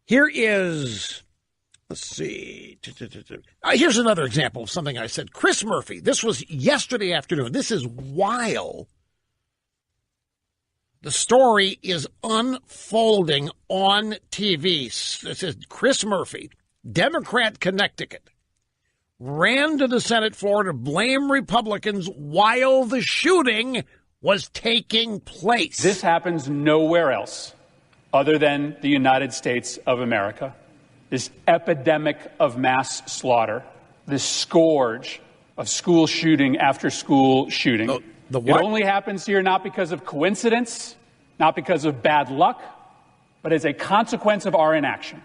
Here is, let's see. Here's another example of something I said. Chris Murphy, this was yesterday afternoon. This is while the story is unfolding on TV. It says Chris Murphy, Democrat, Connecticut, ran to the Senate floor to blame Republicans while the shooting was taking place. This happens nowhere else other than the United States of America. This epidemic of mass slaughter, this scourge of school shooting after school shooting. It only happens here not because of coincidence, not because of bad luck, but as a consequence of our inaction.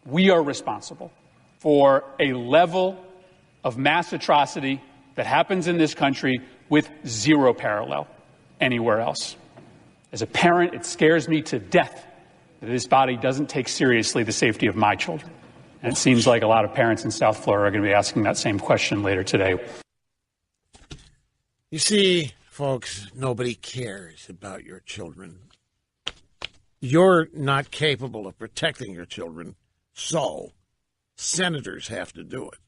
We are responsible for a level of mass atrocity that happens in this country with zero parallel anywhere else. As a parent, it scares me to death that this body doesn't take seriously the safety of my children. And it seems like a lot of parents in South Florida are going to be asking that same question later today. You see, folks, nobody cares about your children. You're not capable of protecting your children, so senators have to do it.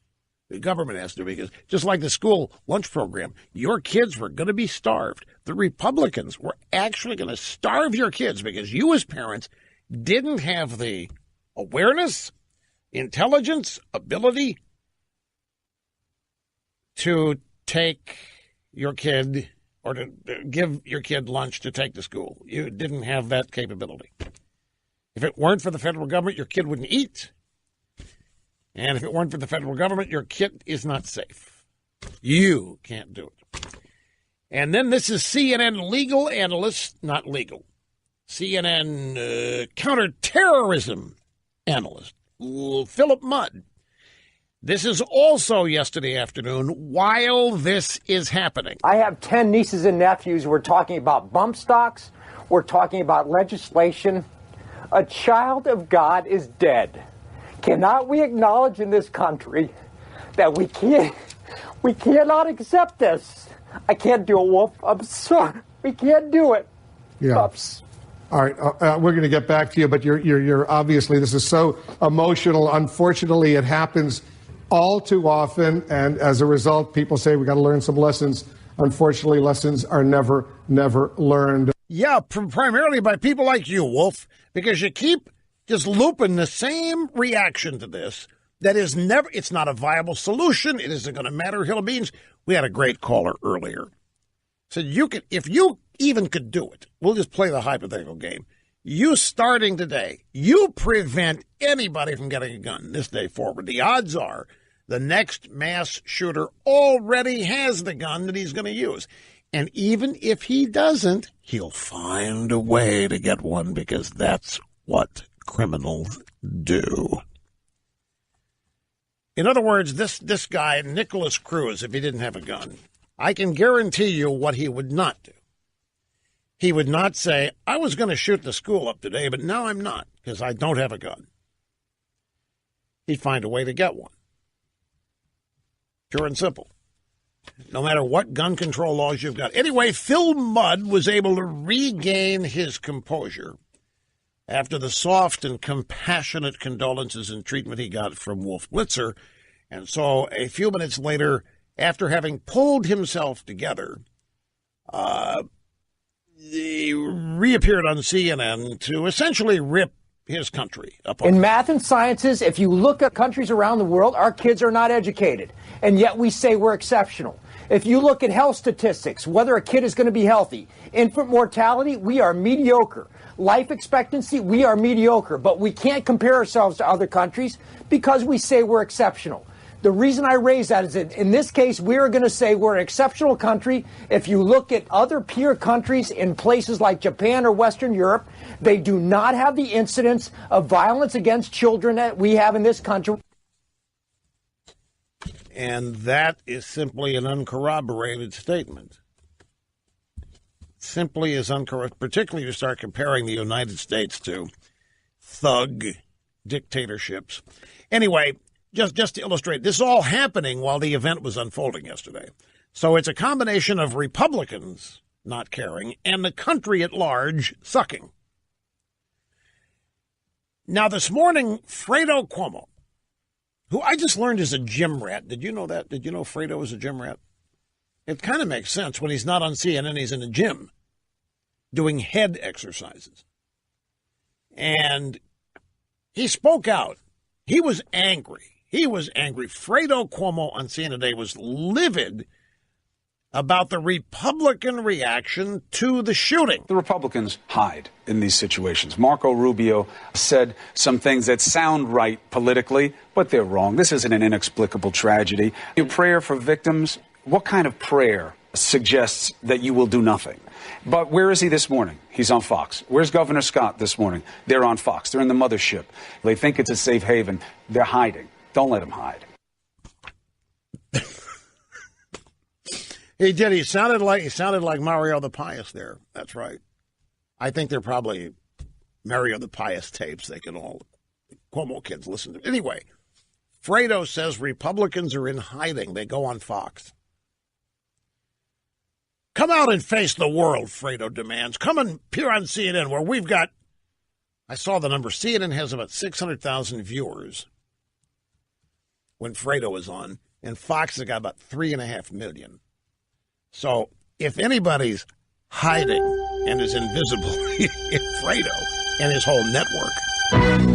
The government has to, because just like the school lunch program, your kids were going to be starved. The Republicans were actually going to starve your kids because you as parents didn't have the awareness, intelligence, ability to take your kid or to give your kid lunch to take to school. You didn't have that capability. If it weren't for the federal government, your kid wouldn't eat. And if it weren't for the federal government, your kid is not safe. You can't do it. And then this is CNN legal analyst, not legal, CNN counterterrorism analyst, Philip Mudd. This is also yesterday afternoon while this is happening. I have 10 nieces and nephews. We're talking about bump stocks. We're talking about legislation. A child of God is dead. Cannot we acknowledge in this country that we cannot accept this? I can't do it, Wolf. I'm sorry. We can't do it. Yeah. Oops. All right, we're going to get back to you, but you're obviously, this is so emotional. Unfortunately, it happens all too often, and as a result, people say we got to learn some lessons. Unfortunately, lessons are never learned. Yeah, primarily by people like you, Wolf, because you keep just looping the same reaction to this that is never, it's not a viable solution. It isn't going to matter, hill of beans. We had a great caller earlier. Said you could, if you even could do it, we'll just play the hypothetical game. You starting today, you prevent anybody from getting a gun this day forward. The odds are the next mass shooter already has the gun that he's going to use. And even if he doesn't, he'll find a way to get one because that's what criminals do. In other words, this guy, Nicholas Cruz, if he didn't have a gun, I can guarantee you what he would not do. He would not say, I was going to shoot the school up today, but now I'm not because I don't have a gun. He'd find a way to get one. Pure and simple. No matter what gun control laws you've got. Anyway, Phil Mudd was able to regain his composure after the soft and compassionate condolences and treatment he got from Wolf Blitzer. And so a few minutes later, after having pulled himself together, he reappeared on CNN to essentially rip his country apart. In math and sciences, if you look at countries around the world, our kids are not educated, and yet we say we're exceptional. If you look at health statistics, whether a kid is going to be healthy, infant mortality, we are mediocre. Life expectancy, we are mediocre, but we can't compare ourselves to other countries because we say we're exceptional. The reason I raise that is that in this case, we are going to say we're an exceptional country. If you look at other peer countries in places like Japan or Western Europe, they do not have the incidence of violence against children that we have in this country. And that is simply an uncorroborated statement. Simply is uncorroborated, particularly to start comparing the United States to thug dictatorships. Anyway, just to illustrate, this is all happening while the event was unfolding yesterday. So it's a combination of Republicans not caring and the country at large sucking. Now, this morning, Fredo Cuomo, who I just learned is a gym rat. Did you know that? Did you know Fredo is a gym rat? It kind of makes sense. When he's not on CNN, he's in a gym doing head exercises. And he spoke out. He was angry. Fredo Cuomo on CNN today was livid about the Republican reaction to the shooting. The Republicans hide in these situations. Marco Rubio said some things that sound right politically, but they're wrong. This isn't an inexplicable tragedy. Your prayer for victims, what kind of prayer suggests that you will do nothing? But where is he this morning? He's on Fox. Where's Governor Scott this morning? They're on Fox. They're in the mothership. They think it's a safe haven. They're hiding. Don't let them hide. He did. He sounded like Mario the Pious there. That's right. I think they're probably Mario the Pious tapes they can all Cuomo kids listen to. Anyway, Fredo says Republicans are in hiding. They go on Fox. Come out and face the world, Fredo demands. Come and appear on CNN where we've got, I saw the number, CNN has about 600,000 viewers when Fredo is on, and Fox has got about 3.5 million. So if anybody's hiding and is invisible, it's Fredo and his whole network.